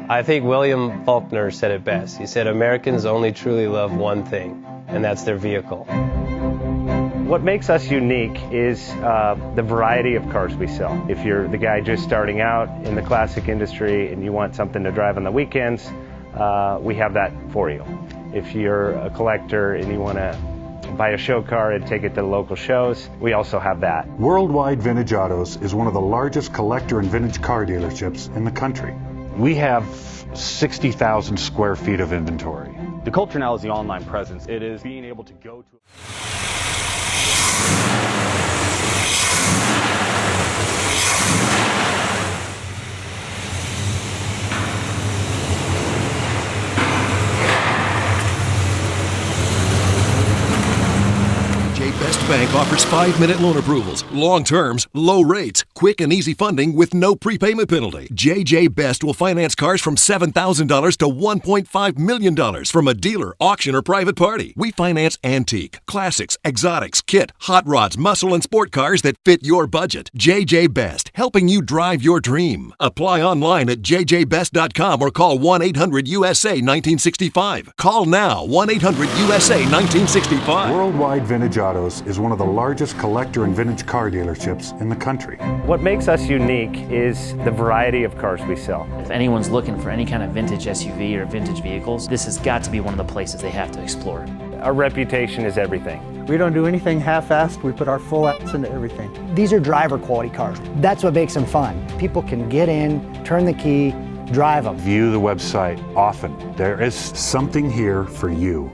I think William Faulkner said it best. He said, Americans only truly love one thing, and that's their vehicle. What makes us unique is the variety of cars we sell. If you're the guy just starting out in the classic industry and you want something to drive on the weekends, we have that for you. If you're a collector and you want to buy a show car and take it to the local shows, we also have that. Worldwide Vintage Autos is one of the largest collector and vintage car dealerships in the country. We have 60,000 square feet of inventory. The culture now is the online presence. It is being able to go to... Best Bank offers 5-minute loan approvals, long terms, low rates, quick and easy funding with no prepayment penalty. JJ Best will finance cars from $7,000 to $1.5 million from a dealer, auction, or private party. We finance antique, classics, exotics, kit, hot rods, muscle, and sport cars that fit your budget. JJ Best, helping you drive your dream. Apply online at jjbest.com or call 1-800-USA-1965. Call now, 1-800-USA-1965. Worldwide Vintage Autos is one of the largest collector and vintage car dealerships in the country. What makes us unique is the variety of cars we sell. If anyone's looking for any kind of vintage SUV or vintage vehicles, this has got to be one of the places they have to explore. Our reputation is everything. We don't do anything half-assed. We put our full ass into everything. These are driver quality cars. That's what makes them fun. People can get in, turn the key, drive them. View the website often. There is something here for you.